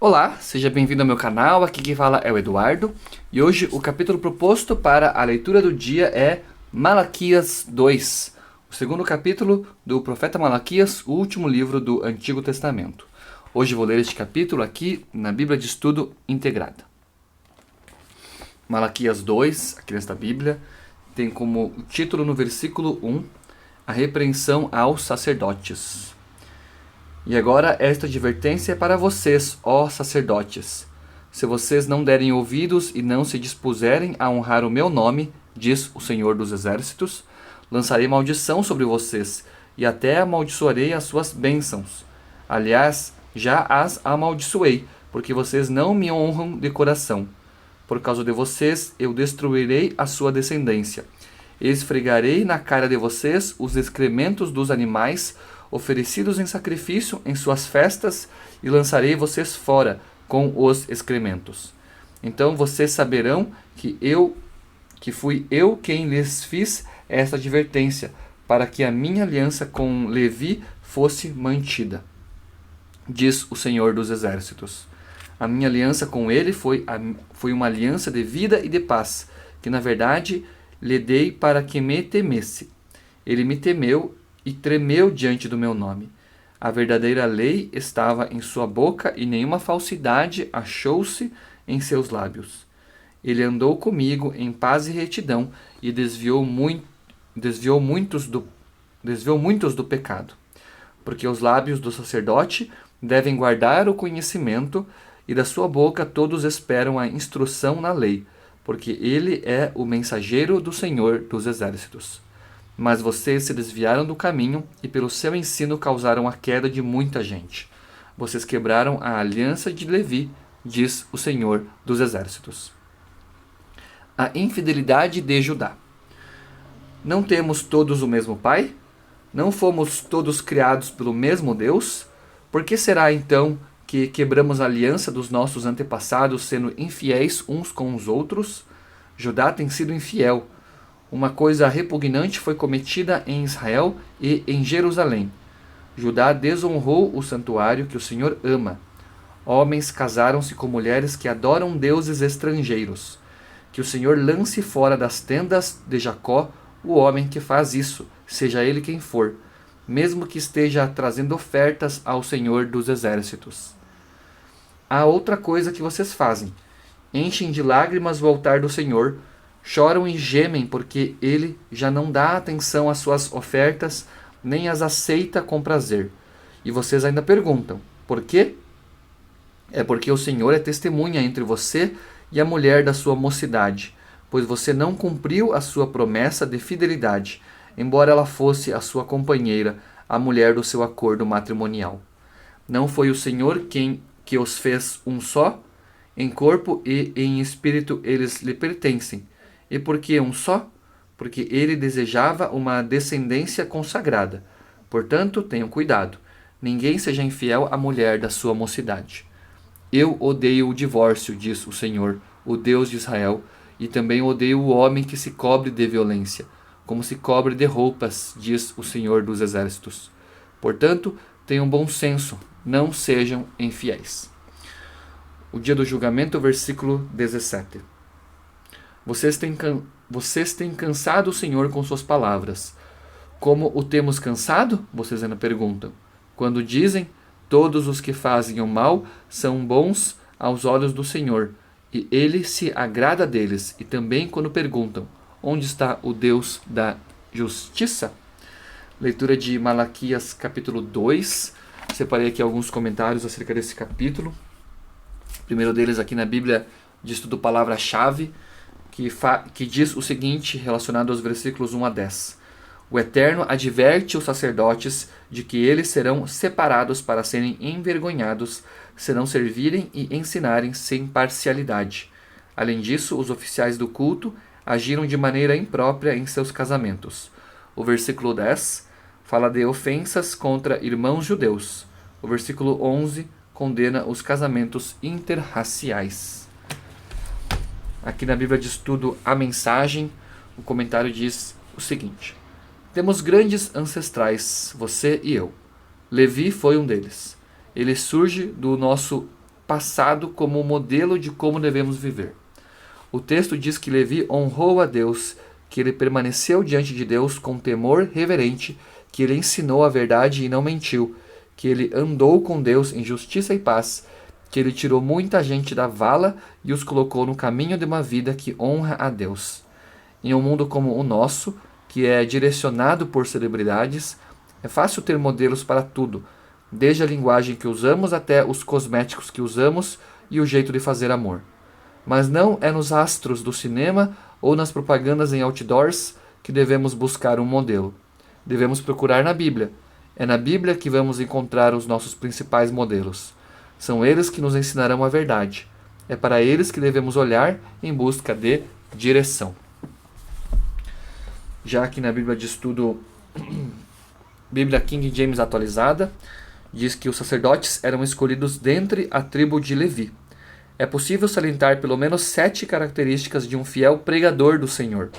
Olá, seja bem-vindo ao meu canal, aqui quem fala é o Eduardo e hoje o capítulo proposto para a leitura do dia é Malaquias 2, o segundo capítulo do profeta Malaquias, o último livro do Antigo Testamento. Hoje vou ler este capítulo aqui na Bíblia de Estudo Integrada. Malaquias 2, aqui nesta Bíblia, tem como título no versículo 1, a repreensão aos sacerdotes. E agora esta advertência é para vocês, ó sacerdotes. Se vocês não derem ouvidos e não se dispuserem a honrar o meu nome, diz o Senhor dos Exércitos, lançarei maldição sobre vocês, e até amaldiçoarei as suas bênçãos. Aliás, já as amaldiçoei, porque vocês não me honram de coração. Por causa de vocês, eu destruirei a sua descendência. Esfregarei na cara de vocês os excrementos dos animais oferecidos em sacrifício em suas festas, e lançarei vocês fora com os excrementos. Então vocês saberão que fui eu quem lhes fiz esta advertência, para que a minha aliança com Levi fosse mantida, diz o Senhor dos Exércitos. A minha aliança com ele foi uma aliança de vida e de paz, que na verdade lhe dei para que me temesse. Ele me temeu e tremeu diante do meu nome. A verdadeira lei estava em sua boca e nenhuma falsidade achou-se em seus lábios. Ele andou comigo em paz e retidão e desviou muitos do pecado. Porque os lábios do sacerdote devem guardar o conhecimento e da sua boca todos esperam a instrução na lei, porque ele é o mensageiro do Senhor dos Exércitos. Mas vocês se desviaram do caminho e pelo seu ensino causaram a queda de muita gente. Vocês quebraram a aliança de Levi, diz o Senhor dos Exércitos. A infidelidade de Judá. Não temos todos o mesmo Pai? Não fomos todos criados pelo mesmo Deus? Por que será então que quebramos a aliança dos nossos antepassados, sendo infiéis uns com os outros? Judá tem sido infiel. Uma coisa repugnante foi cometida em Israel e em Jerusalém. Judá desonrou o santuário que o Senhor ama. Homens casaram-se com mulheres que adoram deuses estrangeiros. Que o Senhor lance fora das tendas de Jacó o homem que faz isso, seja ele quem for, mesmo que esteja trazendo ofertas ao Senhor dos Exércitos. Há outra coisa que vocês fazem. Enchem de lágrimas o altar do Senhor, choram e gemem porque ele já não dá atenção às suas ofertas, nem as aceita com prazer. E vocês ainda perguntam, por quê? É porque o Senhor é testemunha entre você e a mulher da sua mocidade, pois você não cumpriu a sua promessa de fidelidade, embora ela fosse a sua companheira, a mulher do seu acordo matrimonial. Não foi o Senhor que os fez um só? Em corpo e em espírito eles lhe pertencem. E por que um só? Porque ele desejava uma descendência consagrada. Portanto, tenham cuidado. Ninguém seja infiel à mulher da sua mocidade. Eu odeio o divórcio, diz o Senhor, o Deus de Israel, e também odeio o homem que se cobre de violência, como se cobre de roupas, diz o Senhor dos Exércitos. Portanto, tenham bom senso, não sejam infiéis. O dia do julgamento, versículo 17. Vocês têm cansado o Senhor com suas palavras. Como o temos cansado? Vocês ainda perguntam. Quando dizem, todos os que fazem o mal são bons aos olhos do Senhor, e ele se agrada deles. E também quando perguntam, onde está o Deus da justiça? Leitura de Malaquias capítulo 2. Separei aqui alguns comentários acerca desse capítulo. O primeiro deles aqui na Bíblia de Estudo Palavra-Chave, que diz o seguinte, relacionado aos versículos 1 a 10. O Eterno adverte os sacerdotes de que eles serão separados para serem envergonhados, se não servirem e ensinarem sem parcialidade. Além disso, os oficiais do culto agiram de maneira imprópria em seus casamentos. O versículo 10 fala de ofensas contra irmãos judeus. O versículo 11 condena os casamentos interraciais. Aqui na Bíblia de Estudo A Mensagem, o comentário diz o seguinte: temos grandes ancestrais, você e eu. Levi foi um deles. Ele surge do nosso passado como modelo de como devemos viver. O texto diz que Levi honrou a Deus, que ele permaneceu diante de Deus com temor reverente, que ele ensinou a verdade e não mentiu, que ele andou com Deus em justiça e paz, que ele tirou muita gente da vala e os colocou no caminho de uma vida que honra a Deus. Em um mundo como o nosso, que é direcionado por celebridades, é fácil ter modelos para tudo, desde a linguagem que usamos até os cosméticos que usamos e o jeito de fazer amor. Mas não é nos astros do cinema ou nas propagandas em outdoors que devemos buscar um modelo. Devemos procurar na Bíblia. É na Bíblia que vamos encontrar os nossos principais modelos. São eles que nos ensinarão a verdade. É para eles que devemos olhar em busca de direção. Já aqui na Bíblia de Estudo, Bíblia King James atualizada, diz que os sacerdotes eram escolhidos dentre a tribo de Levi. É possível salientar pelo menos 7 características de um fiel pregador do Senhor.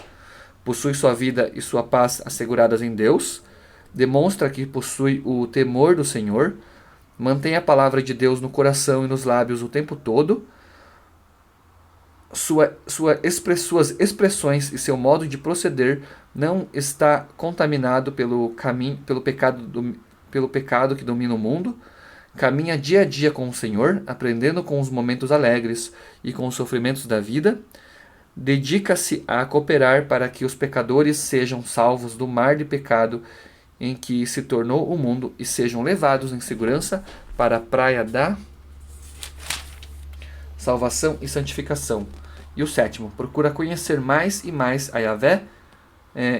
Possui sua vida e sua paz asseguradas em Deus, demonstra que possui o temor do Senhor, mantém a palavra de Deus no coração e nos lábios o tempo todo, suas expressões e seu modo de proceder não está contaminado pelo pecado que domina o mundo, caminha dia a dia com o Senhor, aprendendo com os momentos alegres e com os sofrimentos da vida, dedica-se a cooperar para que os pecadores sejam salvos do mar de pecado em que se tornou o mundo e sejam levados em segurança para a praia da salvação e santificação. E o 7º, procura conhecer mais e mais a Yahvé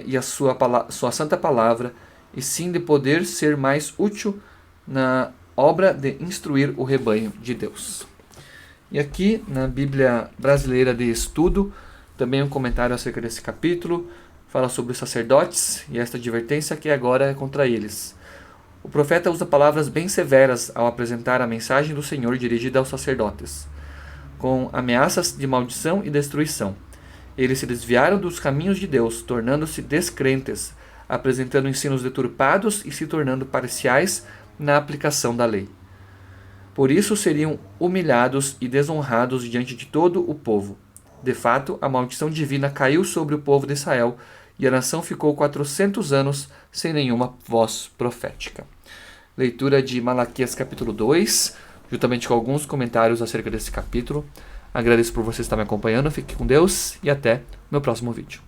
e a sua santa palavra, e sim de poder ser mais útil na obra de instruir o rebanho de Deus. E aqui na Bíblia Brasileira de Estudo, também um comentário acerca desse capítulo, fala sobre os sacerdotes e esta advertência que agora é contra eles. O profeta usa palavras bem severas ao apresentar a mensagem do Senhor dirigida aos sacerdotes, com ameaças de maldição e destruição. Eles se desviaram dos caminhos de Deus, tornando-se descrentes, apresentando ensinos deturpados e se tornando parciais na aplicação da lei. Por isso seriam humilhados e desonrados diante de todo o povo. De fato, a maldição divina caiu sobre o povo de Israel e a nação ficou 400 anos sem nenhuma voz profética. Leitura de Malaquias capítulo 2, juntamente com alguns comentários acerca desse capítulo. Agradeço por você estar me acompanhando, fique com Deus e até meu próximo vídeo.